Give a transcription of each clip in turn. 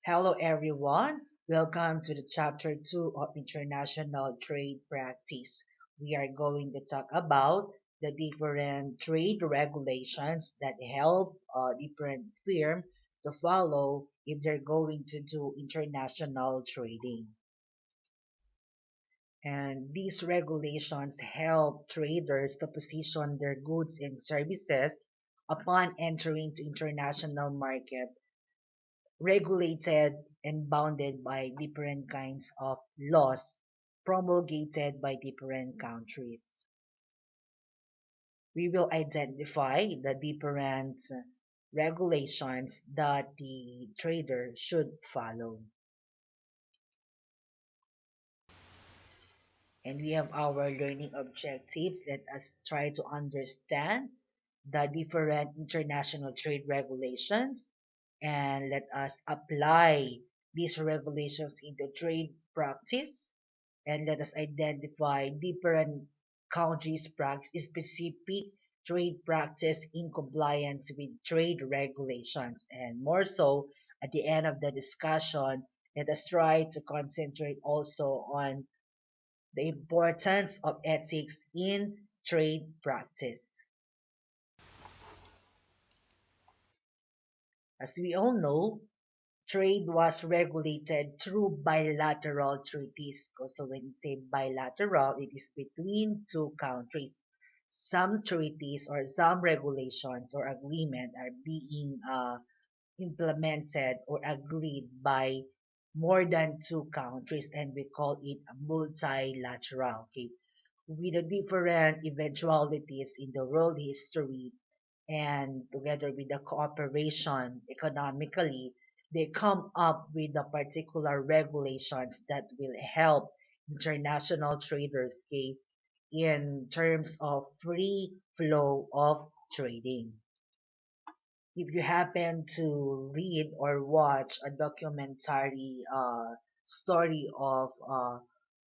Hello, everyone. Welcome to the chapter 2 of International Trade Practice. We are going to talk about the different trade regulations that help different firms to follow if they're going to do international trading. And these regulations help traders to position their goods and services upon entering to international market regulated and bounded by different kinds of laws promulgated by different countries. We will identify the different regulations that the trader should follow. And we have our learning objectives. Let us try to understand the different international trade regulations and let us apply these regulations into trade practice and let us identify different countries' practice specific trade practice in compliance with trade regulations. And more so, at the end of the discussion, let us try to concentrate also on the importance of ethics in trade practice. As we all know, trade was regulated through bilateral treaties. So when you say bilateral, it is between two countries. Some treaties or some regulations or agreement are being implemented or agreed by more than two countries, and we call it a multilateral. Okay, with the different eventualities in the world history and together with the cooperation economically, they come up with the particular regulations that will help international traders, okay, in terms of free flow of trading. If you happen to read or watch a documentary story of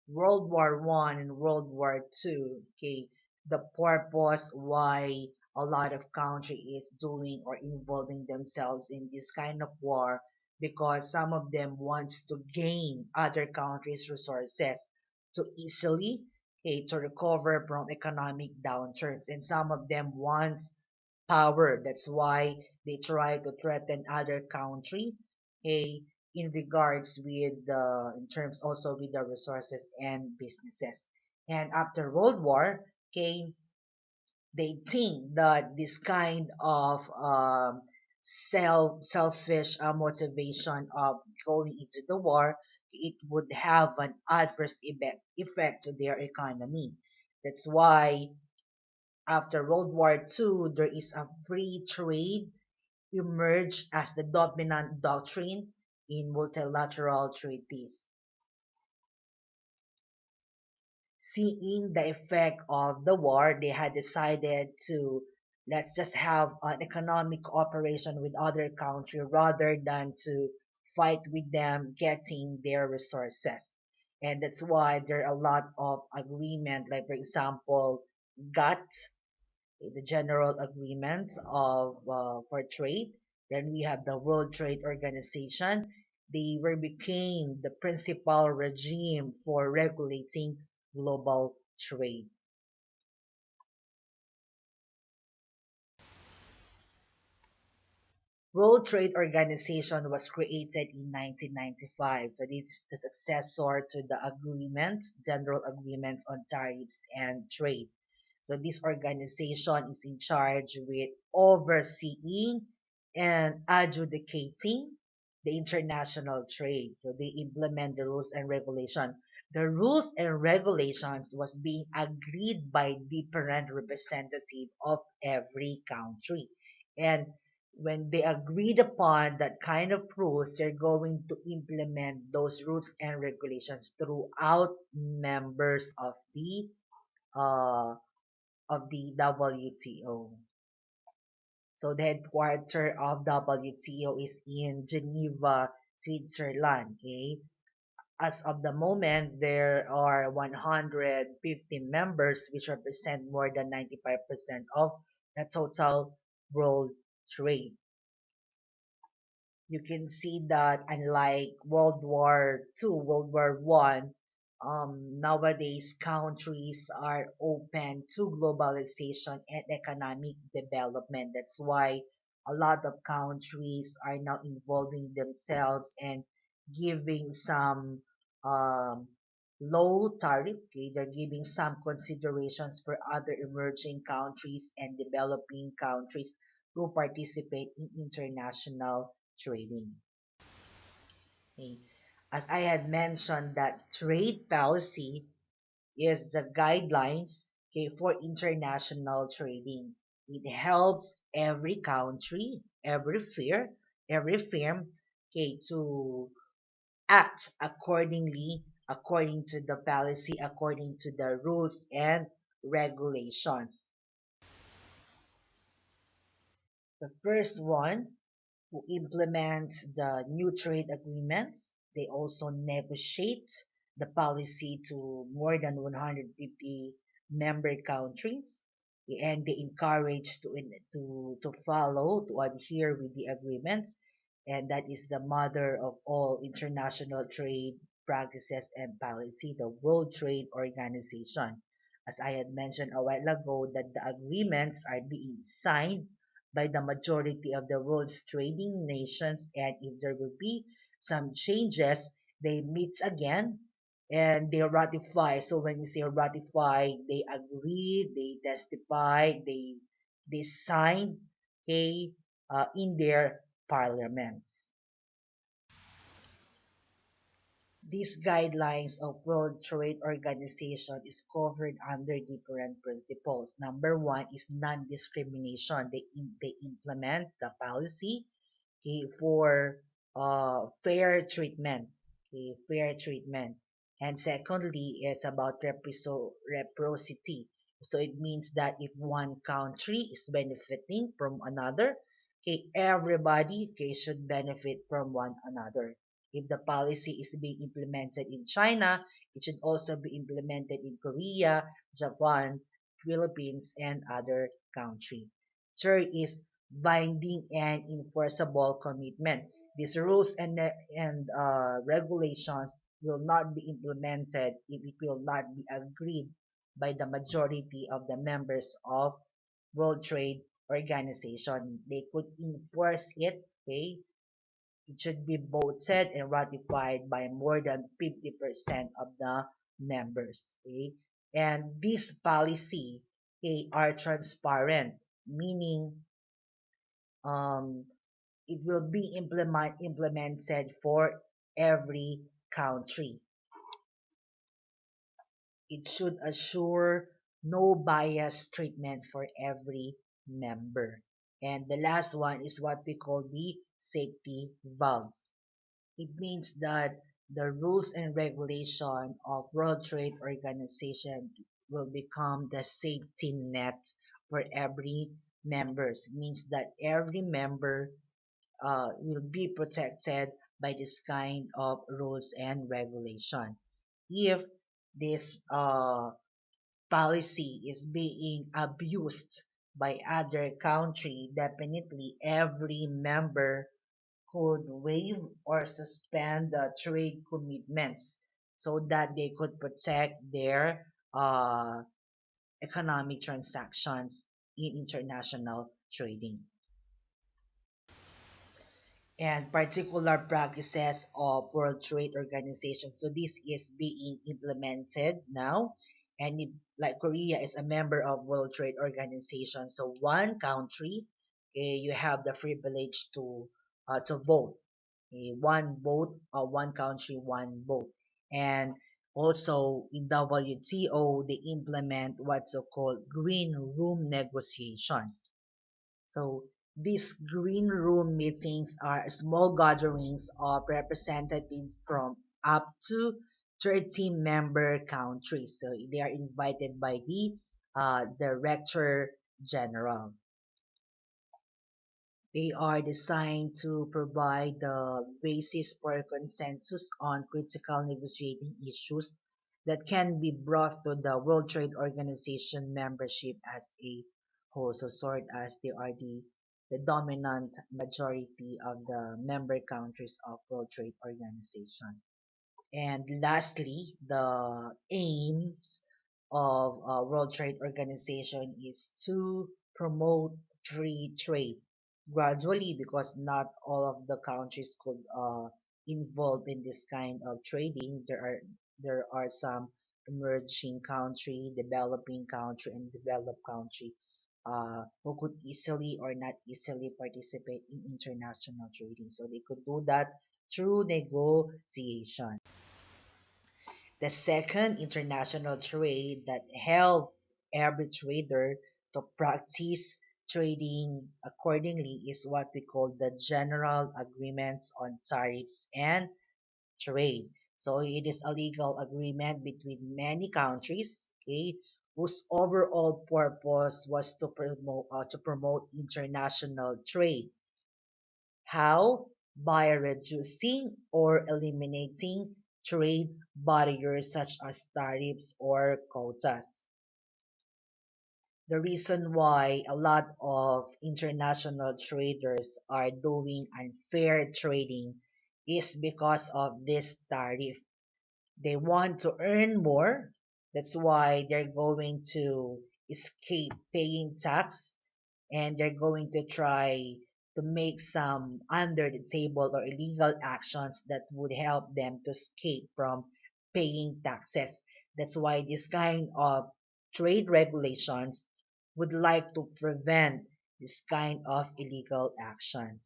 World War One and World War Two, okay, the purpose why a lot of country is doing or involving themselves in this kind of war because some of them wants to gain other countries' resources to easily, okay, to recover from economic downturns, and some of them wants power. That's why they try to threaten other country, a in regards with the in terms also with the resources and businesses. And after World War, okay, they think that this kind of selfish motivation of going into the war, it would have an adverse effect to their economy. That's why after World War II, there is a free trade emerged as the dominant doctrine in multilateral treaties. Seeing the effect of the war, they had decided to let's just have an economic cooperation with other country rather than to fight with them getting their resources. And that's why there are a lot of agreement, like for example, GATT, the General Agreement of for Trade. Then we have the World Trade Organization. They were became the principal regime for regulating global trade. World Trade Organization was created in 1995. So this is the successor to the agreement, General Agreement on Tariffs and Trade. So this organization is in charge with overseeing and adjudicating the international trade. So they implement the rules and regulation. The rules and regulations was being agreed by different representative of every country. And when they agreed upon that kind of rules, they're going to implement those rules and regulations throughout members uh, of the WTO. So the headquarter of WTO is in Geneva, Switzerland. Okay. As of the moment, there are 150 members, which represent more than 95% of the total world trade. you can see that unlike World War II, World War I, nowadays countries are open to globalization and economic development. That's why a lot of countries are now involving themselves and giving some um, low tariff. Okay, they're giving some considerations for other emerging countries and developing countries to participate in international trading. Okay. As I had mentioned, that trade policy is the guidelines, okay, for international trading. It helps every country, every firm, okay, to act accordingly, according to the policy, according to the rules and regulations. The first one, who implement the new trade agreements. They also negotiate the policy to more than 150 member countries, and they encourage to follow, to adhere with the agreements, and that is the mother of all international trade practices and policy, the World Trade Organization. As I had mentioned a while ago, that the agreements are being signed by the majority of the world's trading nations, and if there will be some changes, they meet again and they ratify. So when we say ratify, they agree, they testify, they sign, okay, in their parliaments. These guidelines of World Trade Organization is covered under different principles. Number one is non-discrimination. They implement the policy, okay, for fair treatment. Okay, fair treatment. And secondly is about reciprocity. So it means that if one country is benefiting from another, okay, everybody, okay, should benefit from one another. If the policy is being implemented in China, it should also be implemented in Korea, Japan, Philippines, and other countries. Third is binding and enforceable commitment. These rules and regulations will not be implemented if it will not be agreed by the majority of the members of World Trade Organization. They could enforce it, okay? It should be voted and ratified by more than 50% of the members, okay? And this policy, okay, are transparent, meaning um, it will be implemented for every country. It should assure no bias treatment for every member. And the last one is what we call the safety valves. It means that the rules and regulation of World Trade Organization will become the safety net for every members. It means that every member will be protected by this kind of rules and regulation. If this policy is being abused by other country, definitely every member could waive or suspend the trade commitments so that they could protect their economic transactions in international trading. And particular practices of World Trade Organization. So this is being implemented now, and like Korea is a member of World Trade Organization. So one country, you have the privilege to vote. One vote, one country, one vote, and also in WTO they implement what's so called green room negotiations. So these green room meetings are small gatherings of representatives from up to 30 member countries. So they are invited by the Director General. They are designed to provide the basis for consensus on critical negotiating issues that can be brought to the World Trade Organization membership as a whole. So sort as they are the the dominant majority of the member countries of World Trade Organization. And lastly, the aims of World Trade Organization is to promote free trade gradually, because not all of the countries could involve in this kind of trading. There are some emerging country, developing country, and developed country who could easily or not easily participate in international trading. So they could do that through negotiation. The second international trade that helped every trader to practice trading accordingly is what we call the General Agreements on Tariffs and Trade. So it is a legal agreement between many countries, okay, whose overall purpose was to promote international trade. How? By reducing or eliminating trade barriers such as tariffs or quotas. The reason why a lot of international traders are doing unfair trading is because of this tariff. They want to earn more. That's why they're going to escape paying tax, and they're going to try to make some under the table or illegal actions that would help them to escape from paying taxes. That's why this kind of trade regulations would like to prevent this kind of illegal actions.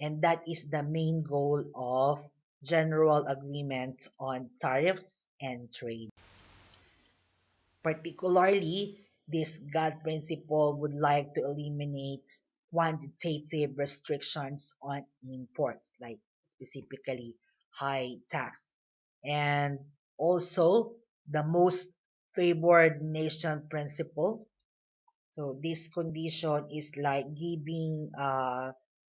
And that is the main goal of general agreement on tariffs and trade. Particularly, this God principle would like to eliminate quantitative restrictions on imports, like specifically high tax. And also, the most favored nation principle. So this condition is like giving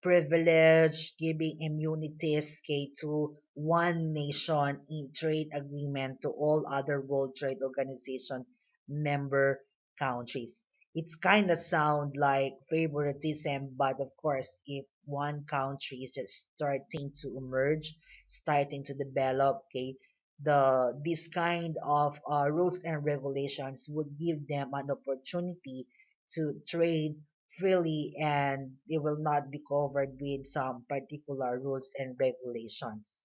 privilege, giving immunities, okay, to one nation in trade agreement to all other World Trade Organization member countries. It's kind of sound like favoritism, but of course, if one country is just starting to emerge, starting to develop, okay, this kind of rules and regulations would give them an opportunity to trade freely, and they will not be covered with some particular rules and regulations.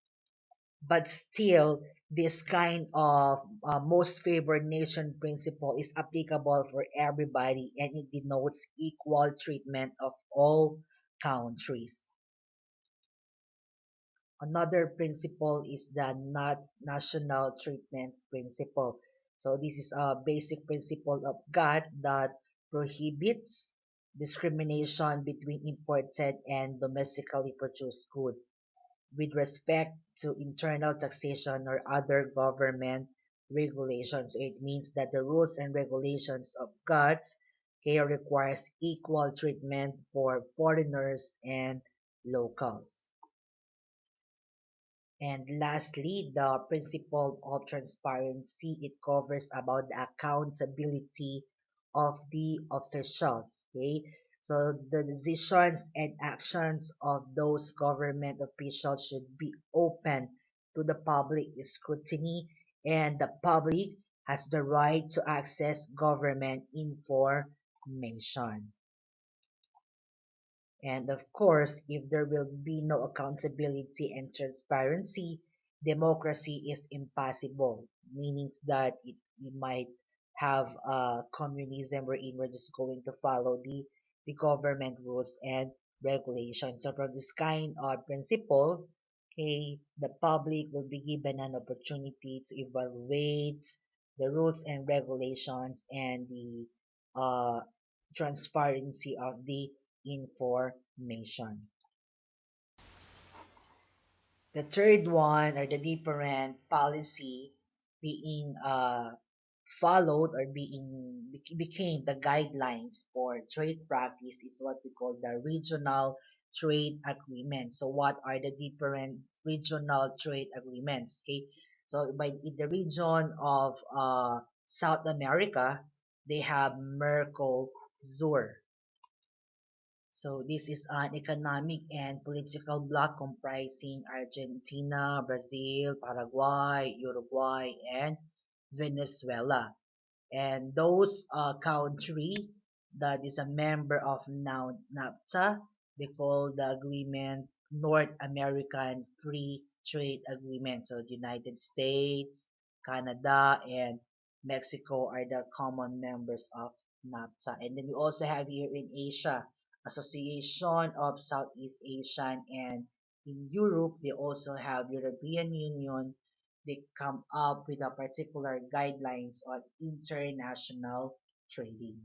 But still, this kind of most favored nation principle is applicable for everybody, and it denotes equal treatment of all countries. Another principle is the not national treatment principle. So this is a basic principle of God that prohibits discrimination between imported and domestically produced goods with respect to internal taxation or other government regulations. So it means that the rules and regulations of God, okay, requires equal treatment for foreigners and locals. And lastly, the principle of transparency. It covers about the accountability of the officials. Okay, so the decisions and actions of those government officials should be open to the public scrutiny, and the public has the right to access government information. And of course, if there will be no accountability and transparency, democracy is impossible, meaning that we might have communism wherein we're just going to follow the government rules and regulations. So from this kind of principle, okay, the public will be given an opportunity to evaluate the rules and regulations and the uh, transparency of the information. The third one, or the different policy being followed or became the guidelines for trade practice, is what we call the regional trade agreements. So what are the different regional trade agreements? Okay, so by in the region of South America, they have Mercosur. So this is an economic and political bloc comprising Argentina, Brazil, Paraguay, Uruguay, and Venezuela. And those country that is a member of now NAFTA, they call the agreement North American Free Trade Agreement. So the United States, Canada, and Mexico are the common members of NAFTA. And then we also have here in Asia, Association of Southeast Asian, and in Europe they also have European Union. They come up with a particular guidelines on international trading.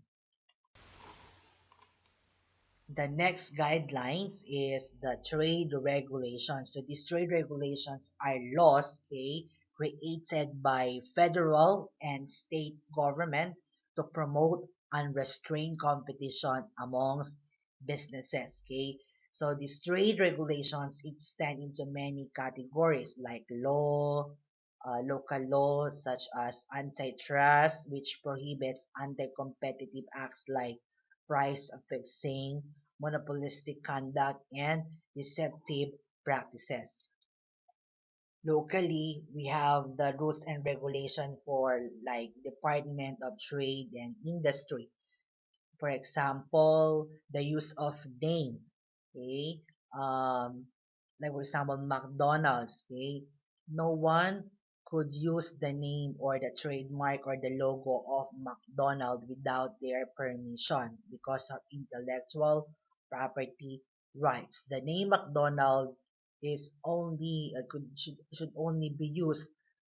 The next guidelines is the trade regulations. So these trade regulations are laws, okay, created by federal and state government to promote unrestrained competition amongst businesses, okay. So these trade regulations extend into many categories like law, local laws such as antitrust, which prohibits anti-competitive acts like price fixing, monopolistic conduct, and deceptive practices. Locally, we have the rules and regulation for like Department of Trade and Industry. For example, the use of name, okay? Um, like for example, McDonald's, okay? No one could use the name or the trademark or the logo of McDonald without their permission because of intellectual property rights. The name McDonald is only should only be used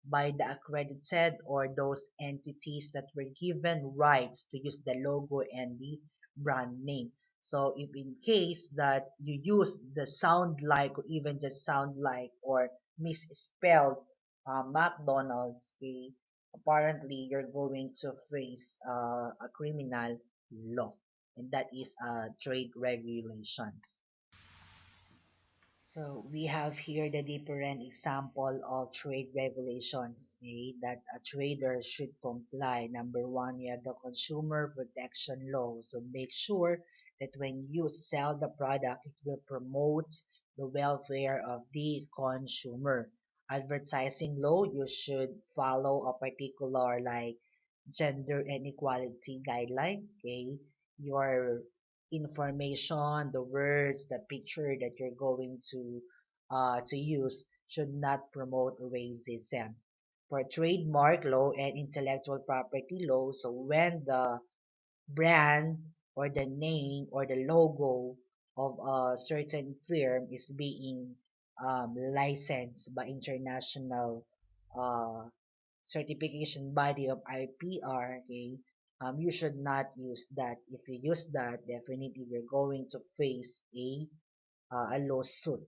by the accredited or those entities that were given rights to use the logo and the brand name. So if in case that you use the sound like or even just sound like or misspelled McDonald's, okay, apparently you're going to face a criminal law, and that is trade regulations. So we have here the different example of trade regulations, that a trader should comply. Number one, you have the consumer protection law. So make sure that when you sell the product, it will promote the welfare of the consumer. Advertising law, you should follow a particular like gender and equality guidelines. Okay, your information, the words, the picture that you're going to use should not promote racism. For trademark law and intellectual property law, so when the brand or the name or the logo of a certain firm is being licensed by international uh, certification body of IPR, okay, you should not use that. If you use that, definitely you're going to face a lawsuit.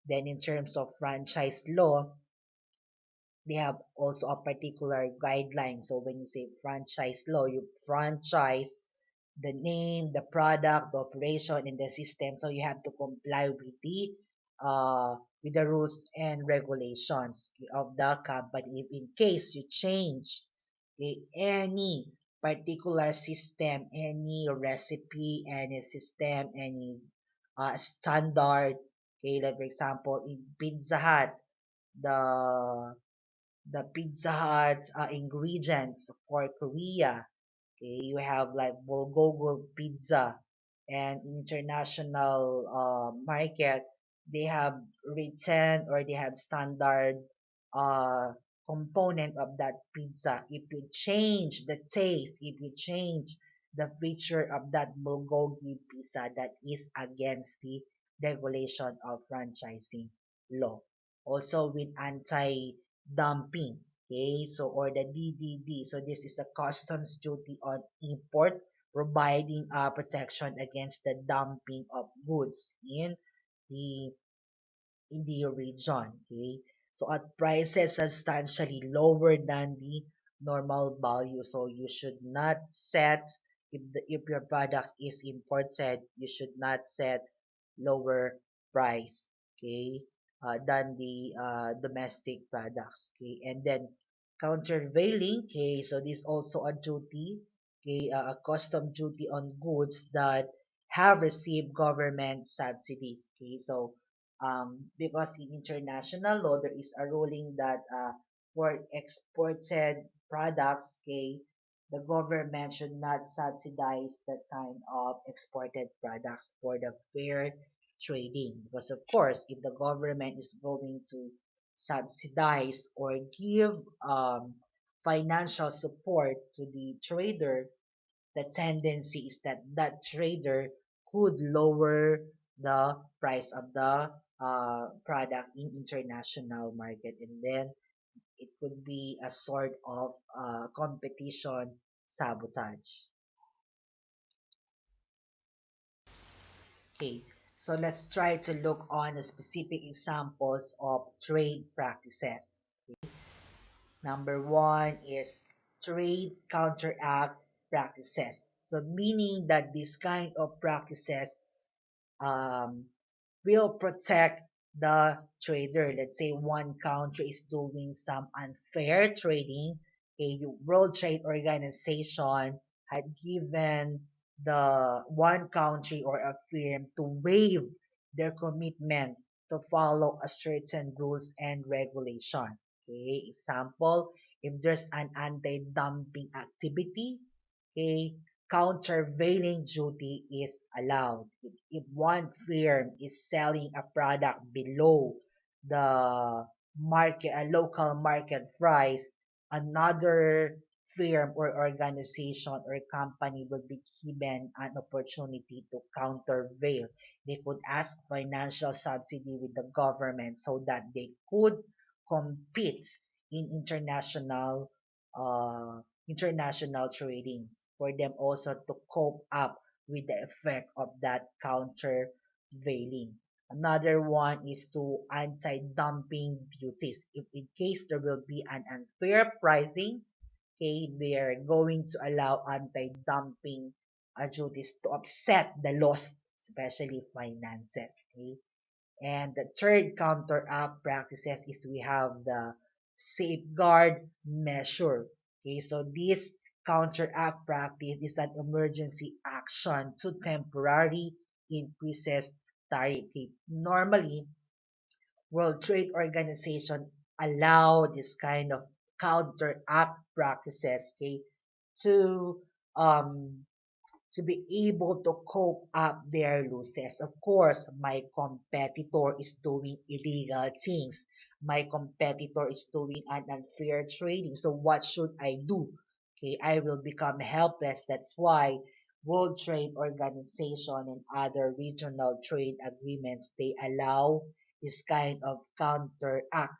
Then in terms of franchise law, they have also a particular guideline. So when you say franchise law, you franchise the name, the product, the operation, and the system. So you have to comply with the rules and regulations of the company. If in case you change any particular system, any recipe, any system, any standard, okay, like for example in Pizza Hut, the Pizza Hut ingredients for Korea. Okay, you have like Bulgogo pizza and international market. They have written or they have standard uh, component of that pizza. If you change the taste, if you change the feature of that bulgogi pizza, that is against the regulation of franchising law. Also with anti-dumping. Okay, so or the DDD. So this is a customs duty on import, providing protection against the dumping of goods the in the region. Okay, so at prices substantially lower than the normal value. So you should not set if your product is imported, you should not set lower price. Okay, than the domestic products. Okay, and then countervailing. Okay, so this also a duty. Okay, a custom duty on goods that have received government subsidies. Okay, so because in international law there is a ruling that for exported products, okay, the government should not subsidize that kind of exported products for the fair trading. Because of course, if the government is going to subsidize or give financial support to the trader, the tendency is that that trader could lower the price of the product in international market, and then it could be a sort of competition sabotage. Okay, so let's try to look on the specific examples of trade practices. Number one is trade counteract practices. So meaning that this kind of practices um, will protect the trader. Let's say one country is doing some unfair trading. A World Trade Organization had given the one country or a firm to waive their commitment to follow a certain rules and regulation. Okay, example, if there's an anti-dumping activity, okay, countervailing duty is allowed. If one firm is selling a product below the market, a local market price, another firm or organization or company will be given an opportunity to countervail. They could ask financial subsidy with the government so that they could compete in international trading, for them also to cope up with the effect of that countervailing. Another one is to anti-dumping duties. If in case there will be an unfair pricing, okay, they're going to allow anti-dumping duties to offset the loss, especially finances. Okay? And the third counteract practices is we have the safeguard measure. Okay, so this counteract practice is an emergency action to temporarily increases tariff. Okay, normally, World Trade Organization allow this kind of counteract practices, okay, to um be able to cope up their losses. Of course, my competitor is doing illegal things. My competitor is doing an unfair trading. So what should I do? Okay, I will become helpless. That's why World Trade Organization and other regional trade agreements, they allow this kind of counteract.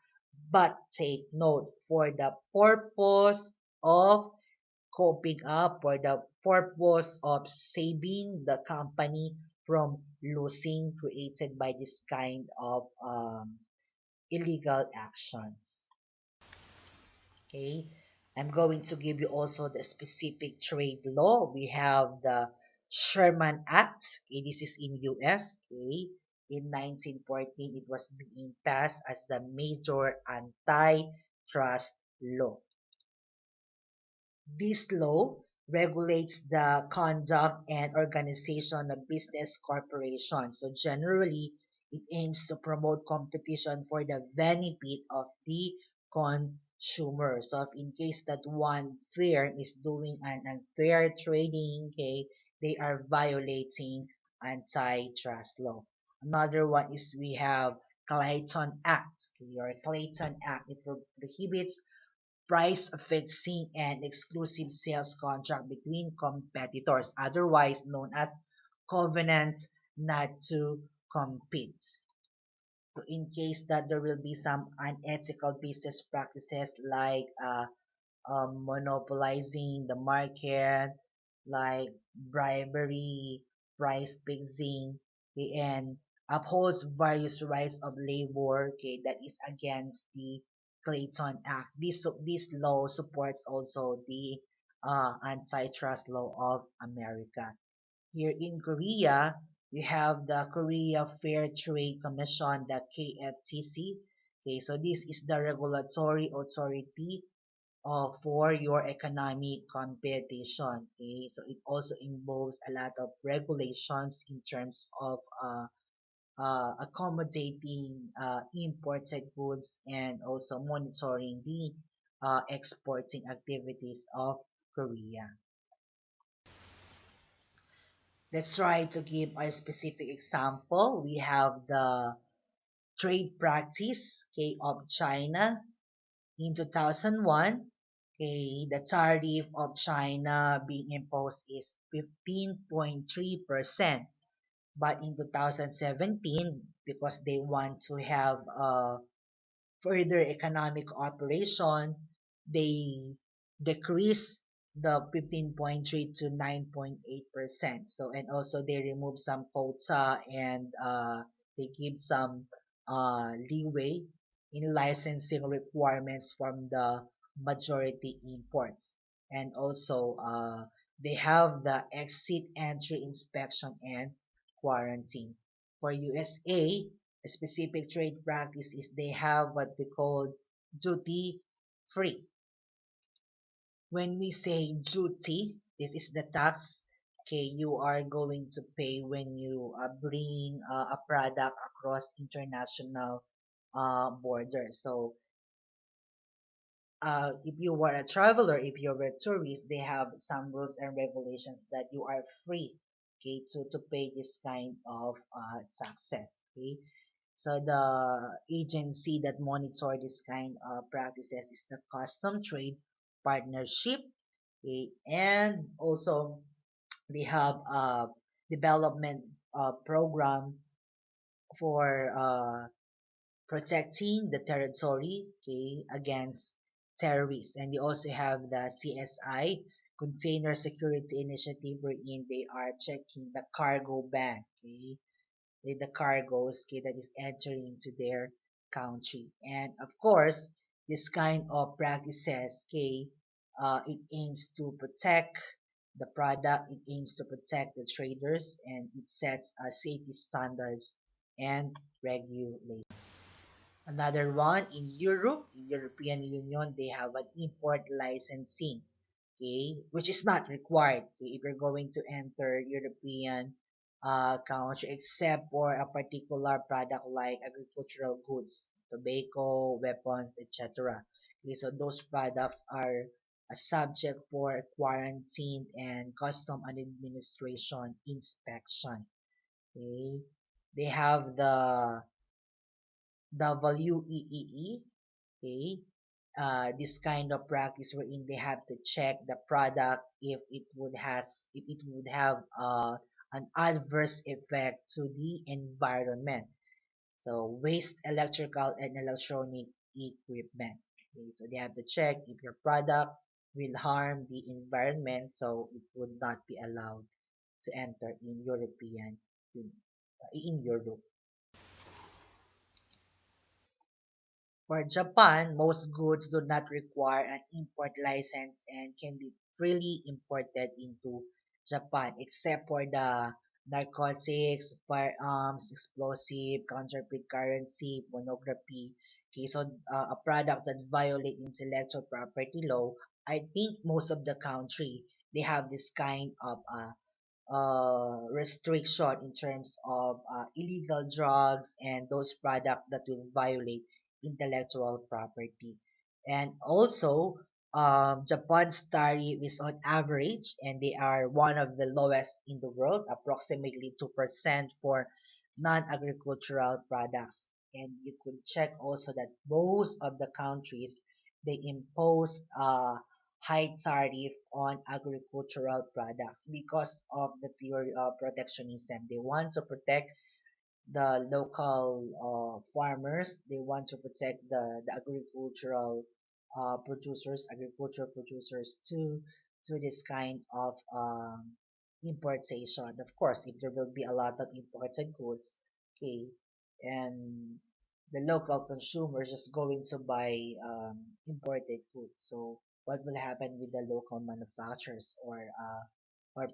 But take note, for the purpose of coping up for the purpose of saving the company from losing created by this kind of illegal actions. Okay, I'm going to give you also the specific trade law. We have the Sherman Act. Okay, this is in US. Okay, in 1914 it was being passed as the major antitrust law. This law regulates the conduct and organization of business corporations. So generally, it aims to promote competition for the benefit of the consumer. So if in case that one firm is doing an unfair trading, okay, they are violating antitrust law. Another one is we have Clayton Act. Your Clayton Act, it prohibits price fixing and exclusive sales contract between competitors, otherwise known as covenant not to compete. So in case that there will be some unethical business practices like monopolizing the market, like bribery, price fixing, okay, and upholds various rights of labor, okay, that is against the Clayton Act. This law supports also the antitrust law of America. Here in Korea, we have the Korea Fair Trade Commission, the KFTC. Okay, so this is the regulatory authority for your economic competition. Okay, so it also involves a lot of regulations in terms of accommodating imported goods and also monitoring the exporting activities of Korea. Let's try to give a specific example. We have the trade practice, okay, of China in 2001. Okay, the tariff of China being imposed is 15.3%. But in 2017, because they want to have further economic operation, they decrease the 15.3 to 9.8%. So, and also they remove some quota and they give some leeway in licensing requirements from the majority imports. And also they have the exit entry inspection and quarantine. For USA, a specific trade practice is they have what we call duty free. When we say duty, this is the tax, okay, you are going to pay when you bring a product across international borders. So if you were a traveler, if you were a tourist, they have some rules and regulations that you are free, okay, to pay this kind of taxes. Okay, so the agency that monitor this kind of practices is the Custom Trade Partnership, okay, and also they have a development program for protecting the territory, okay, against terrorists. And they also have the CSI, Container Security Initiative, wherein they are checking the cargo ban, okay, with the cargoes, okay, that is entering into their country. And of course, this kind of practices, okay, it aims to protect the product, it aims to protect the traders, and it sets safety standards and regulations. Another one in Europe, in European Union, they have an import licensing, okay, which is not required, okay, if you're going to enter European country, except for a particular product like agricultural goods, tobacco, weapons, etc. Okay, so those products are a subject for quarantine and custom and administration inspection. Okay, they have the WEEE, okay, this kind of practice wherein they have to check the product if it would have an adverse effect to the environment. So waste electrical and electronic equipment. Okay, so they have to check if your product will harm the environment, so it would not be allowed to enter in in Europe. For Japan, most goods do not require an import license and can be freely imported into Japan, except for the narcotics, firearms, explosive, counterfeit currency, pornography. Okay, so a product that violate intellectual property law, I think most of the country they have this kind of restriction in terms of illegal drugs and those products that will violate intellectual property. And also, Japan's tariff is on average, and they are one of the lowest in the world, approximately 2% for non-agricultural products. And you could check also that most of the countries they impose high tariff on agricultural products because of the theory of protectionism. They want to protect the local farmers. They want to protect the agricultural agricultural producers to this kind of importation. Of course, if there will be a lot of imported goods, okay, and the local consumer is just going to buy imported goods. So what will happen with the local manufacturers or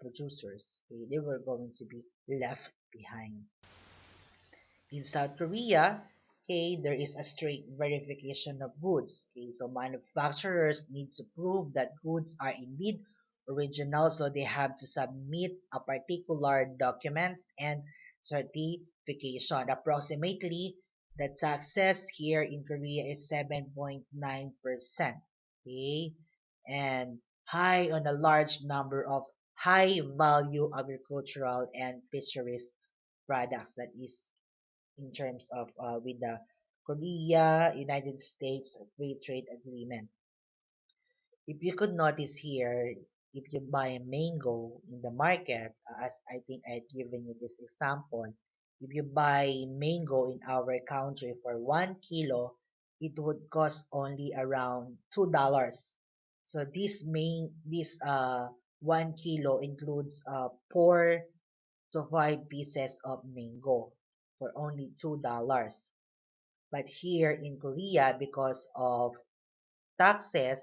producers? Okay, they were going to be left behind. In South Korea, Okay, there is a strict verification of goods. Okay, so manufacturers need to prove that goods are indeed original, so they have to submit a particular document and certification. Approximately, the taxes here in Korea is 7.9%. Okay, and high on a large number of high value agricultural and fisheries products, that is in terms of with the Korea United States Free Trade Agreement. If you could notice here, if you buy a mango in the market, as I think I had given you this example, if you buy mango in our country for 1 kilo, it would cost only around $2. So this 1 kilo includes 4 to 5 pieces of mango for only $2. But here in Korea, because of taxes,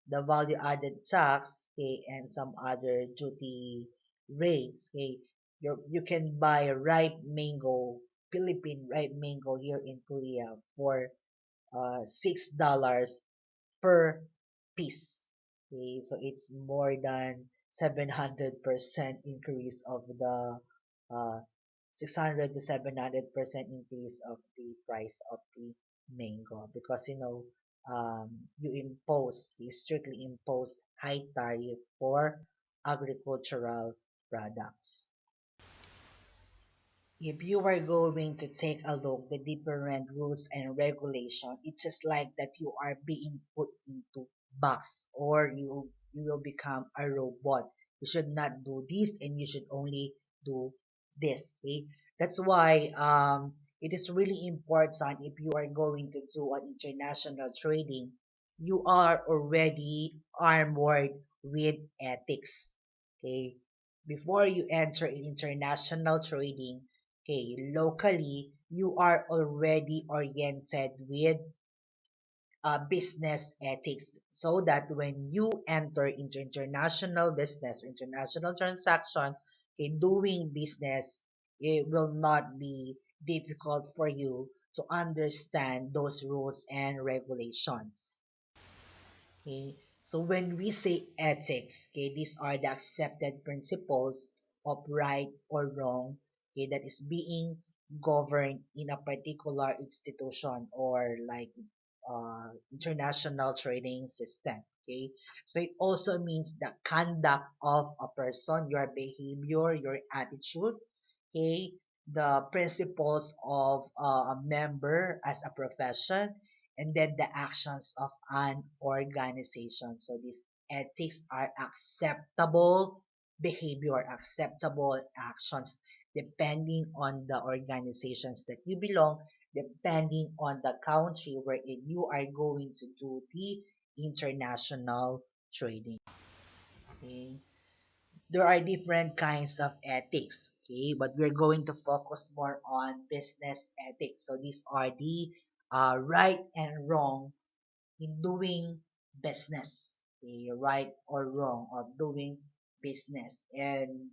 the value added tax, okay, and some other duty rates, okay, you can buy ripe mango, Philippine ripe mango here in Korea for $6 per piece. Okay, so it's more than 700% increase of the 600 to 700% increase of the price of the mango, because you strictly impose high tariff for agricultural products. If you are going to take a look the different rules and regulation, it's just like that you are being put into box, or you will become a robot. You should not do this and you should only do this. Okay, that's why it is really important, if you are going to do an international trading, you are already armored with ethics. Okay, before you enter in international trading, okay, locally, you are already oriented with business ethics, so that when you enter into international business, international transaction, okay, doing business, it will not be difficult for you to understand those rules and regulations. Okay, so when we say ethics, okay, these are the accepted principles of right or wrong, okay, that is being governed in a particular institution, or like international trading system. Okay, so it also means the conduct of a person, your behavior, your attitude. Okay, the principles of a member as a profession, and then the actions of an organization. So these ethics are acceptable behavior, acceptable actions, depending on the organizations that you belong, depending on the country wherein you are going to do the international trading. Okay, there are different kinds of ethics, okay, but we're going to focus more on business ethics. So these are the right and wrong in doing business, okay, right or wrong of doing business. And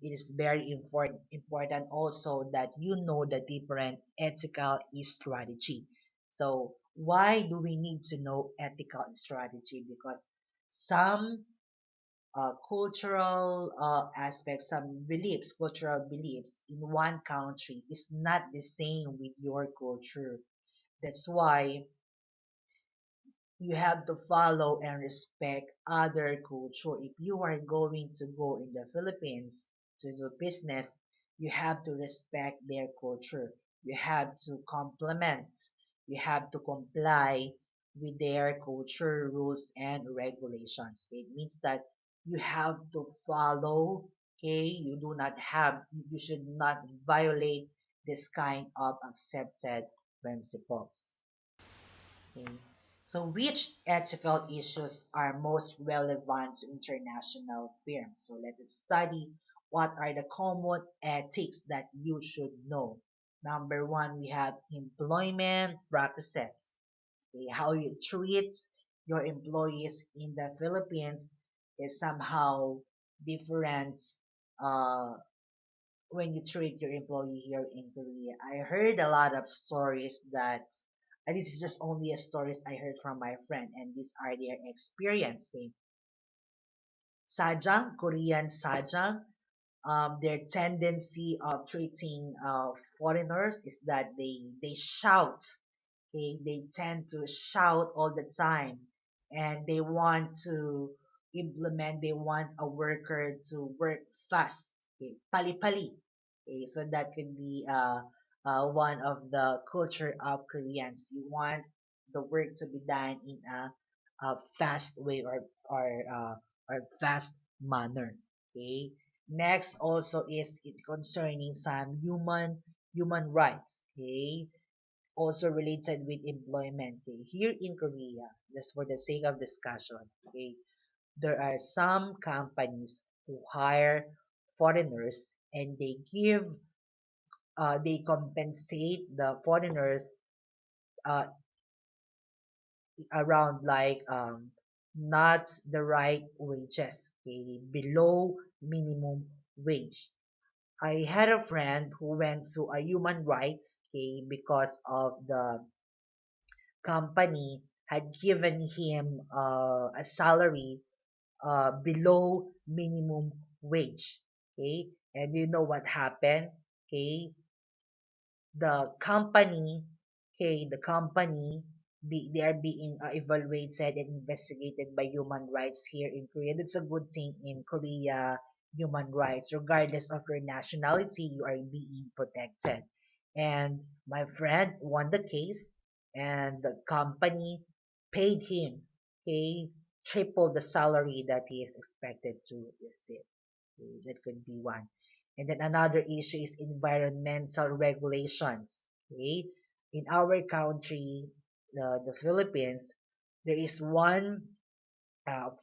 it is very important also that you know the different ethical strategy. So why do we need to know ethical strategy? Because some cultural aspects, some beliefs, cultural beliefs in one country is not the same with your culture. That's why you have to follow and respect other culture. If you are going to go in the Philippines to do business, you have to respect their culture. You have to complement. You have to comply with their culture rules and regulations. It means that you have to follow. Okay, you should not violate this kind of accepted principles. Okay. So which ethical issues are most relevant to international firms? So let's study what are the common ethics that you should know. Number one, we have employment practices. Okay, how you treat your employees in the Philippines is somehow different uh, when you treat your employee here in Korea. I heard a lot of stories that, and this is just only a stories I heard from my friend, and these are their experience. Okay? Sajang, Korean Sajang, their tendency of treating foreigners is that they shout. Okay, they tend to shout all the time, and they want to implement. They want a worker to work fast. Okay, pali pali. Okay, so that could be one of the culture of Koreans. You want the work to be done in a fast way or fast manner. Okay. Next also is it concerning some human rights. Okay, also related with employment. Okay? Here in Korea, just for the sake of discussion, okay, there are some companies who hire foreigners and they compensate the foreigners uh, around like not the right wages, okay, below minimum wage. I had a friend who went to a human rights, okay, because of the company had given him a salary below minimum wage. Okay, and you know what happened? Okay, the company, they are being evaluated and investigated by human rights here in Korea. That's a good thing in Korea. Human rights, regardless of your nationality, you are being protected. And my friend won the case, and the company paid him, okay, triple the salary that he is expected to receive. Okay, that could be one. And then another issue is environmental regulations. Okay, in our country, the Philippines, there is one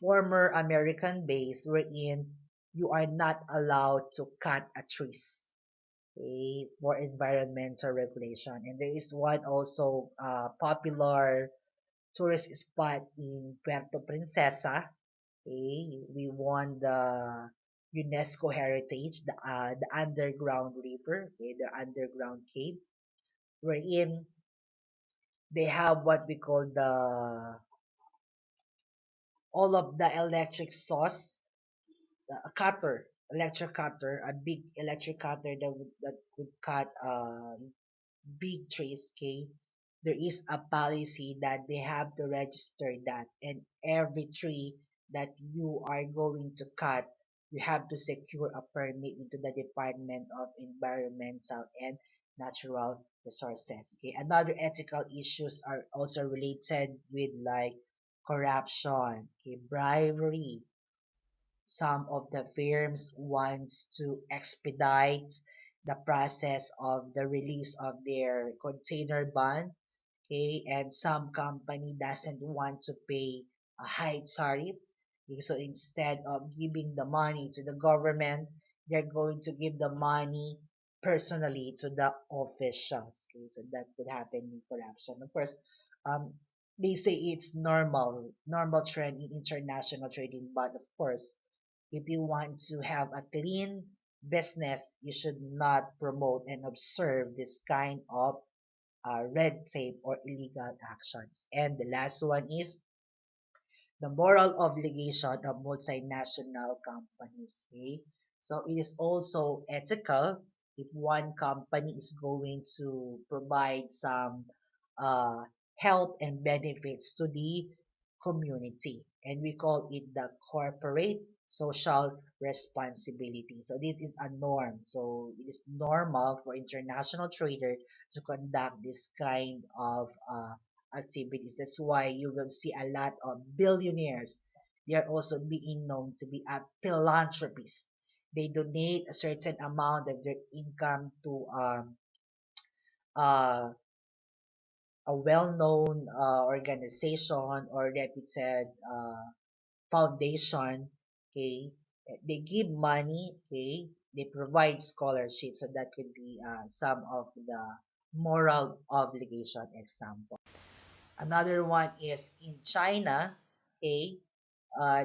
former American base wherein you are not allowed to cut a trees. Okay, for environmental regulation. And there is one also popular tourist spot in Puerto Princesa. Okay, we won the UNESCO Heritage, the underground river, okay, the underground cave, wherein they have what we call the all of the electric source, a cutter, electric cutter, a big electric cutter that could cut big trees. Okay, there is a policy that they have to register that, and every tree that you are going to cut, you have to secure a permit into the Department of Environmental and Natural Resources. Okay, another ethical issues are also related with like corruption, okay, bribery. Some of the firms wants to expedite the process of the release of their container bond, okay, and some company doesn't want to pay a high tariff. Okay, so instead of giving the money to the government, they're going to give the money personally to the officials. Okay, so that could happen in corruption. Of course, um, they say it's normal trend in international trading, but of course, if you want to have a clean business, you should not promote and observe this kind of red tape or illegal actions. And the last one is the moral obligation of multinational companies. Okay? So it is also ethical if one company is going to provide some uh, help and benefits to the community. And we call it the corporate social responsibility. So this is a norm. So it is normal for international traders to conduct this kind of activities. That's why you will see a lot of billionaires. They are also being known to be a philanthropist. They donate a certain amount of their income to uh, a well-known organization or reputed foundation. Okay, they give money. Okay, they provide scholarships, so that could be some of the moral obligation example. Another one is in China. Okay,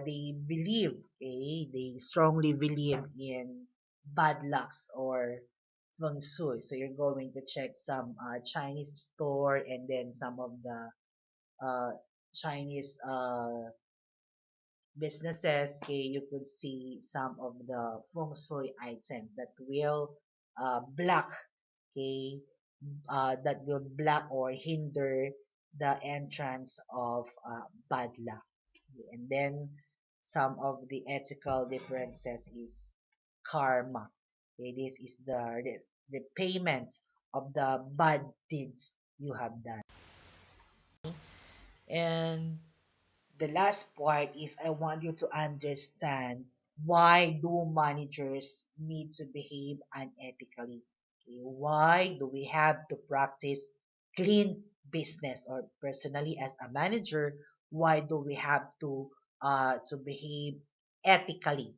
they believe, okay, they strongly believe in bad lucks or feng shui. So you're going to check some Chinese store, and then some of the uh, Chinese businesses. Okay, you could see some of the feng shui items that will block, okay, that will block or hinder the entrance of bad luck. And then some of the ethical differences is karma. Okay, this is the repayment of the bad deeds you have done. And the last part is I want you to understand why do managers need to behave unethically? Okay, why do we have to practice clean business? Or personally as a manager, why do we have to behave ethically?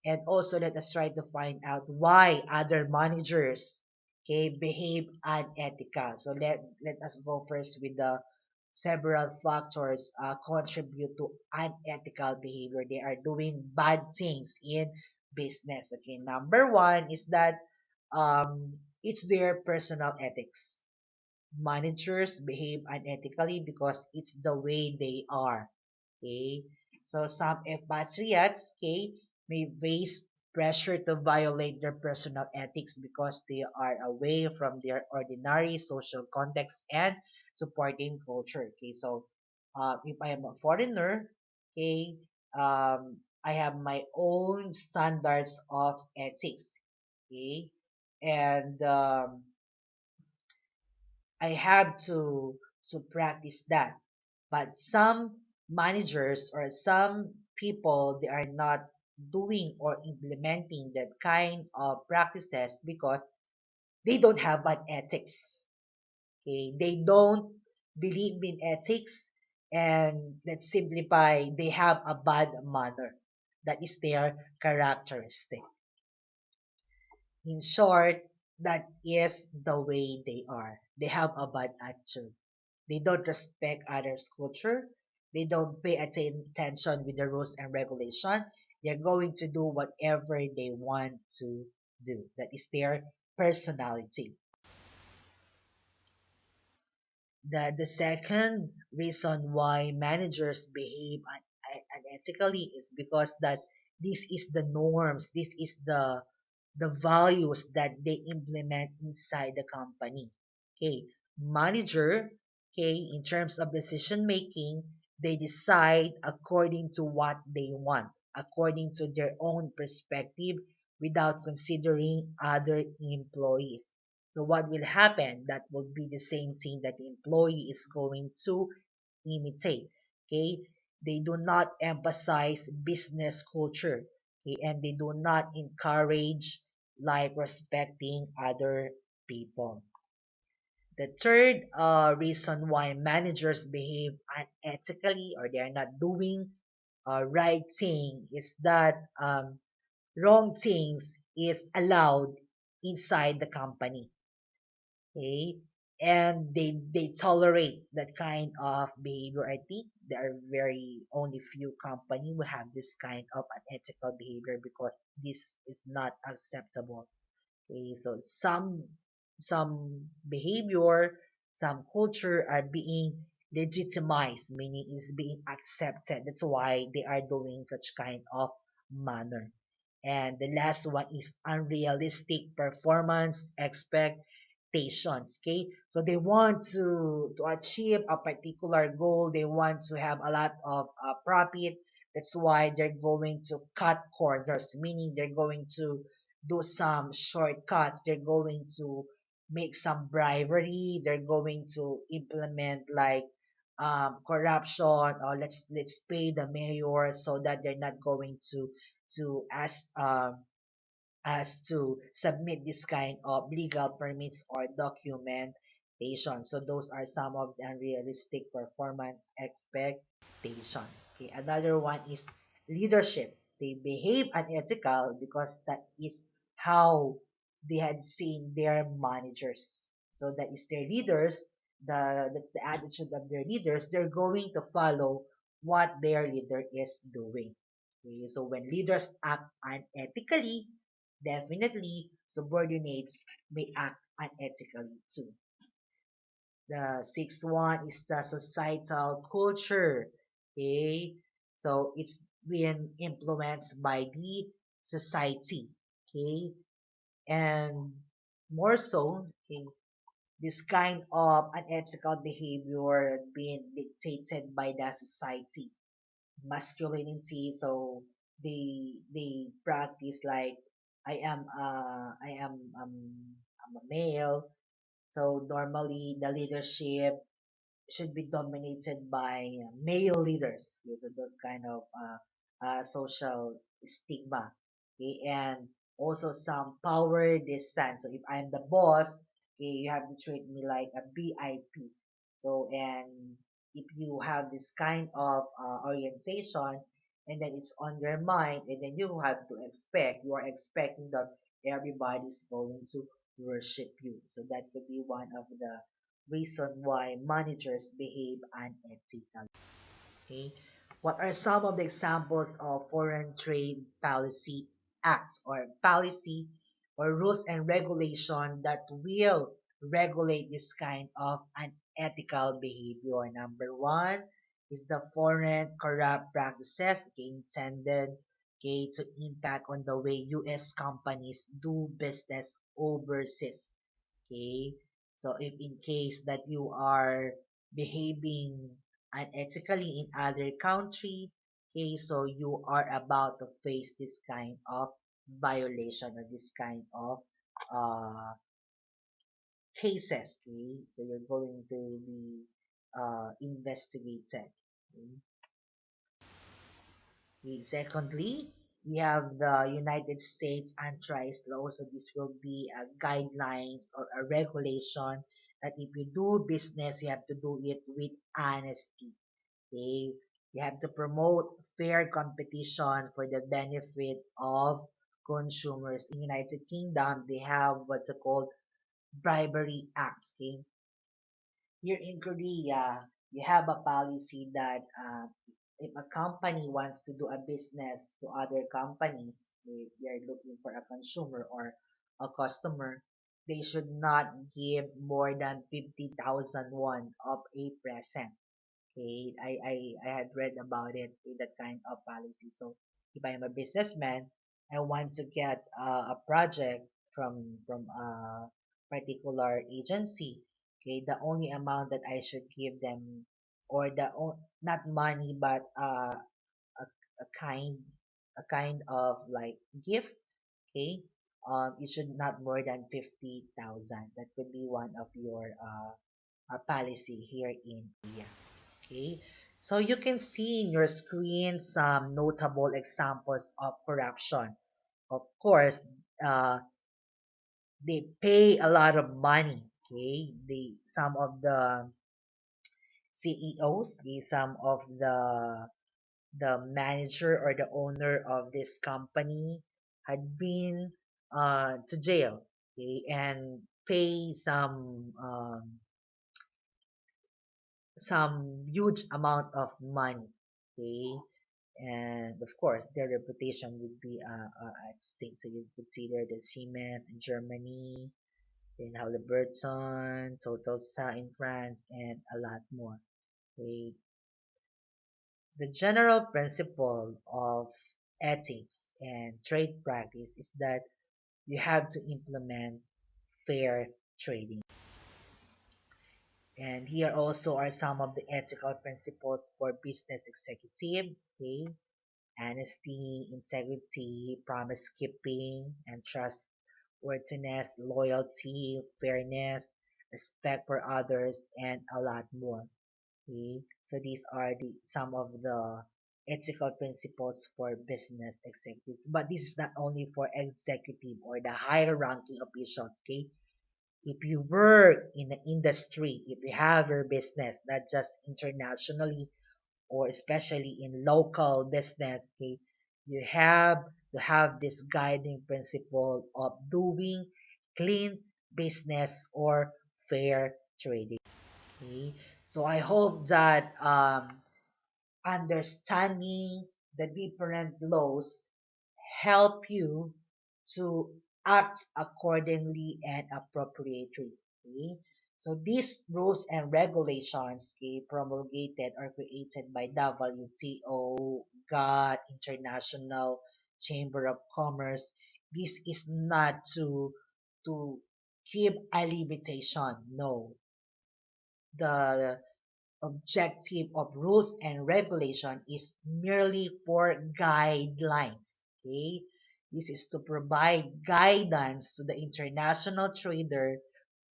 And also let us try to find out why other managers, okay, behave unethical. So let us go first with the several factors contribute to unethical behavior. They are doing bad things in business. Okay, number one is that it's their personal ethics. Managers behave unethically because it's the way they are. Okay, so some expatriates, okay, may face pressure to violate their personal ethics because they are away from their ordinary social context and supporting culture. Okay, so if I am a foreigner, okay, I have my own standards of ethics. Okay, and I have to practice that. But some managers or some people, they are not doing or implementing that kind of practices because they don't have an ethics. Okay, they don't believe in ethics, and let's simplify, they have a bad manner. That is their characteristic. In short, that is the way they are. They have a bad attitude. They don't respect others' culture. They don't pay attention with the rules and regulation. They're going to do whatever they want to do. That is their personality. The second reason why managers behave unethically is because that this is the norms, this is the values that they implement inside the company. Okay, manager, okay, in terms of decision making, they decide according to what they want, according to their own perspective, without considering other employees. So what will happen? That will be the same thing that the employee is going to imitate. Okay, they do not emphasize business culture. Okay, and they do not encourage like respecting other people. The third reason why managers behave unethically or they are not doing right thing is that wrong things is allowed inside the company. Okay, and they tolerate that kind of behavior. I think there are very only few company who have this kind of unethical behavior because this is not acceptable. Okay, so some behavior, some culture are being legitimized, meaning is being accepted. That's why they are doing such kind of manner. And the last one is unrealistic performance expectations. Okay, so they want to achieve a particular goal. They want to have a lot of profit. That's why they're going to cut corners, meaning they're going to do some shortcuts. They're going to make some bribery. They're going to implement like corruption, or let's pay the mayor so that they're not going to as to submit this kind of legal permits or documentation. So those are some of the unrealistic performance expectations. Okay, another one is leadership. They behave unethical because that is how they had seen their managers. So that is their leaders. That's the attitude of their leaders. They're going to follow what their leader is doing. Okay, so when leaders act unethically, Definitely, subordinates may act unethically too. The sixth one is the societal culture. Okay, so it's being influenced by the society. Okay, and more so, okay, this kind of unethical behavior being dictated by the society, masculinity. So they practice like I'm a male. So normally the leadership should be dominated by male leaders. Okay, so those kind of social stigma. Okay, and also some power distance. So if I'm the boss, okay, you have to treat me like a BIP. So and if you have this kind of orientation, and then it's on your mind, and then you are expecting that everybody's going to worship you. So that could be one of the reason why managers behave unethically. Okay? What are some of the examples of foreign trade policy acts or policy or rules and regulation that will regulate this kind of unethical behavior? Number one is the foreign corrupt practices, okay, intended, okay, to impact on the way U.S. companies do business overseas. Okay, so if in case that you are behaving unethically in other country, okay, so you are about to face this kind of violation or this kind of uh, cases. Okay, so you're going to be investigated. Okay. Okay, secondly, we have the United States antitrust law. So this will be a guidelines or a regulation that if you do business, you have to do it with honesty. Okay, you have to promote fair competition for the benefit of consumers. In United Kingdom, they have what's called bribery acts. Okay, here in Korea, you have a policy that if a company wants to do a business to other companies, if they're looking for a consumer or a customer, they should not give more than 50,000 won of a present. Okay, I had read about it in that kind of policy. So if I am a businessman, I want to get a project from a particular agency. Okay, the only amount that I should give them, or not money, but a kind a kind of like gift. Okay, it should not more than 50,000. That could be one of your policy here in India. Okay, so you can see in your screen some notable examples of corruption. Of course, uh, they pay a lot of money. Okay, some of the CEOs, okay, some of the manager or the owner of this company had been to jail. Okay, and pay some huge amount of money. Okay, and of course their reputation would be at stake. So you could see there the Siemens in Germany, then Halliburton, Total in France, and a lot more. Okay, the general principle of ethics and trade practice is that you have to implement fair trading. And here also are some of the ethical principles for business executive. Okay, honesty, integrity, promise keeping, and trustworthiness, loyalty, fairness, respect for others, and a lot more. Okay, so these are the some of the ethical principles for business executives. But this is not only for executive or the higher ranking officials. Okay, if you work in the industry, if you have your business, not just internationally or especially in local business, okay, you have to have this guiding principle of doing clean business or fair trading. Okay, so I hope that understanding the different laws help you to act accordingly and appropriately. Okay? So these rules and regulations, okay, promulgated or created by WTO, GATT, International Chamber of Commerce, this is not to keep a limitation. No, the objective of rules and regulation is merely for guidelines. Okay, this is to provide guidance to the international trader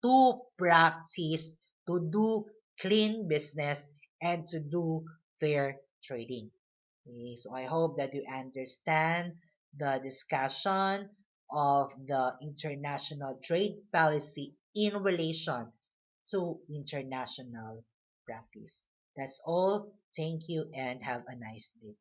to practice, to do clean business, and to do fair trading. Okay, so I hope that you understand the discussion of the international trade policy in relation to international practice. That's all. Thank you and have a nice day.